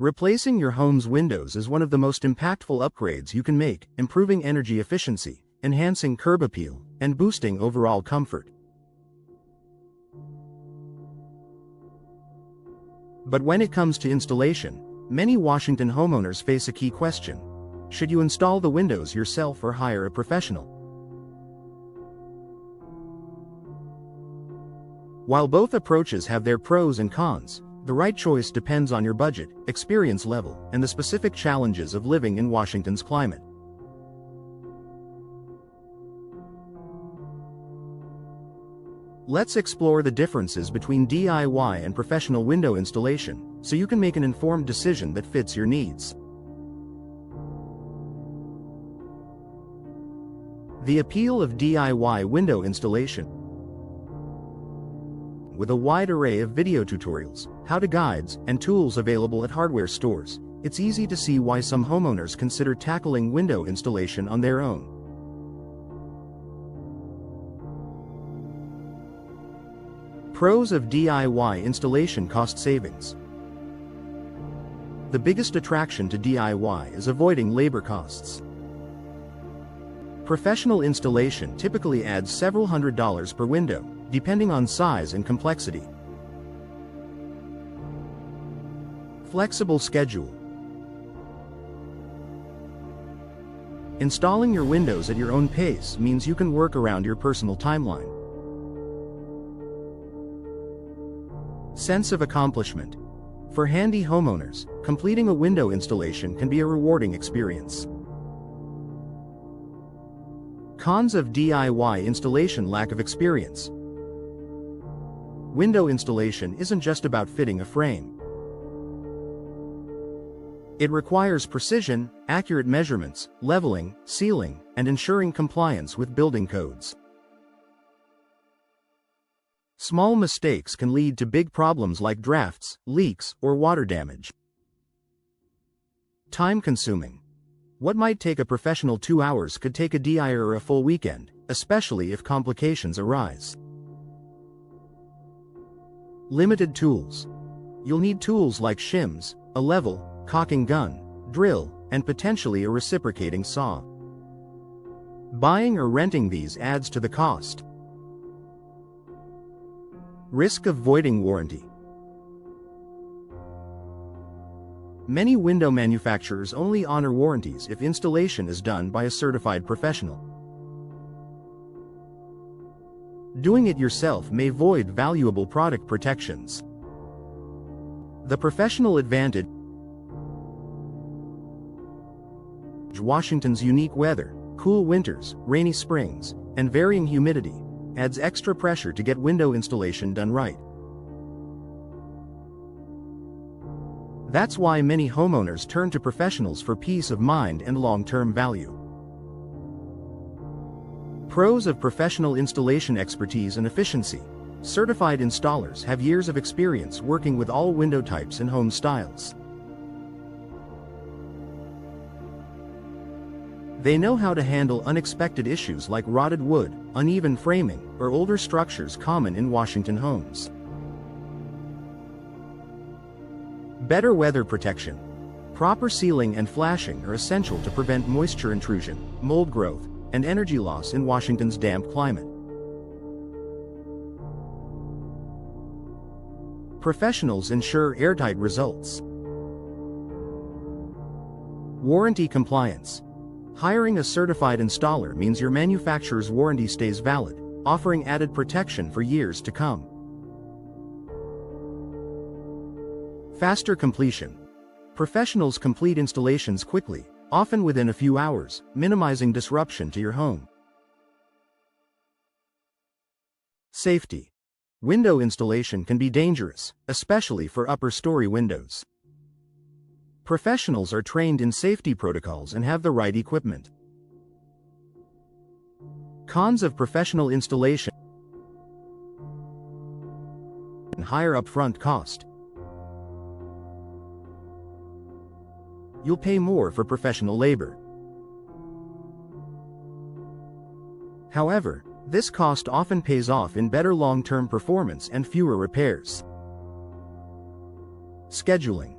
Replacing your home's windows is one of the most impactful upgrades you can make, improving energy efficiency, enhancing curb appeal, and boosting overall comfort. But when it comes to installation, many Washington homeowners face a key question. Should you install the windows yourself or hire a professional? While both approaches have their pros and cons, the right choice depends on your budget, experience level, and the specific challenges of living in Washington's climate. Let's explore the differences between DIY and professional window installation, so you can make an informed decision that fits your needs. The appeal of DIY window installation. With a wide array of video tutorials, how-to guides, and tools available at hardware stores, it's easy to see why some homeowners consider tackling window installation on their own. Pros of DIY installation: cost savings. The biggest attraction to DIY is avoiding labor costs. Professional installation typically adds several $100s per window, depending on size and complexity. Flexible schedule. Installing your windows at your own pace means you can work around your personal timeline. Sense of accomplishment. For handy homeowners, completing a window installation can be a rewarding experience. Cons of DIY installation: lack of experience. Window installation isn't just about fitting a frame. It requires precision, accurate measurements, leveling, sealing, and ensuring compliance with building codes. Small mistakes can lead to big problems like drafts, leaks, or water damage. Time-consuming. What might take a professional 2 hours could take a DIYer a full weekend, especially if complications arise. Limited tools. You'll need tools like shims, a level, caulking gun, drill, and potentially a reciprocating saw. Buying or renting these adds to the cost. Risk of voiding warranty. Many window manufacturers only honor warranties if installation is done by a certified professional. Doing it yourself may void valuable product protections. The professional advantage. Washington's unique weather, cool winters, rainy springs, and varying humidity, adds extra pressure to get window installation done right. That's why many homeowners turn to professionals for peace of mind and long-term value. Pros of professional installation: expertise and efficiency. Certified installers have years of experience working with all window types and home styles. They know how to handle unexpected issues like rotted wood, uneven framing, or older structures common in Washington homes. Better weather protection. Proper sealing and flashing are essential to prevent moisture intrusion, mold growth, and energy loss in Washington's damp climate. Professionals ensure airtight results. Warranty compliance. Hiring a certified installer means your manufacturer's warranty stays valid, offering added protection for years to come. Faster completion. Professionals complete installations quickly, often within a few hours, minimizing disruption to your home. Safety. Window installation can be dangerous, especially for upper-story windows. Professionals are trained in safety protocols and have the right equipment. Cons of professional installation: higher upfront cost. You'll pay more for professional labor. However, this cost often pays off in better long-term performance and fewer repairs. Scheduling.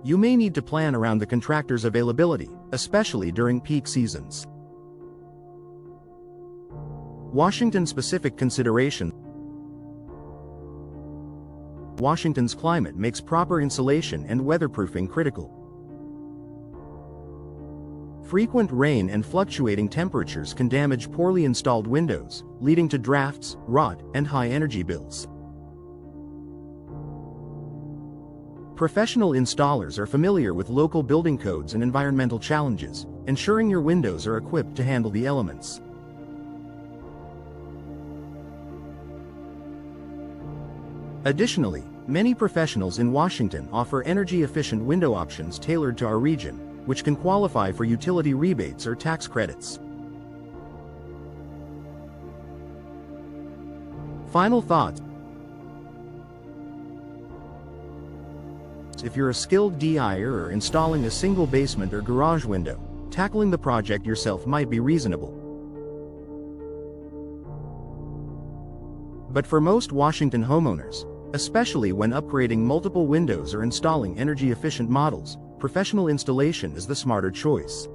You may need to plan around the contractor's availability, especially during peak seasons. Washington-specific considerations. Washington's climate makes proper insulation and weatherproofing critical. Frequent rain and fluctuating temperatures can damage poorly installed windows, leading to drafts, rot, and high energy bills. Professional installers are familiar with local building codes and environmental challenges, ensuring your windows are equipped to handle the elements. Additionally, many professionals in Washington offer energy-efficient window options tailored to our region, which can qualify for utility rebates or tax credits. Final thoughts. If you're a skilled DIYer installing a single basement or garage window, tackling the project yourself might be reasonable. But for most Washington homeowners, especially when upgrading multiple windows or installing energy-efficient models, professional installation is the smarter choice.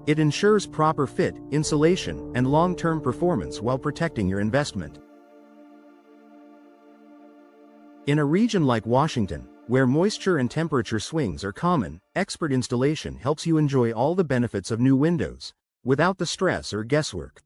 It ensures proper fit, insulation, and long-term performance while protecting your investment. In a region like Washington, where moisture and temperature swings are common, expert installation helps you enjoy all the benefits of new windows, without the stress or guesswork.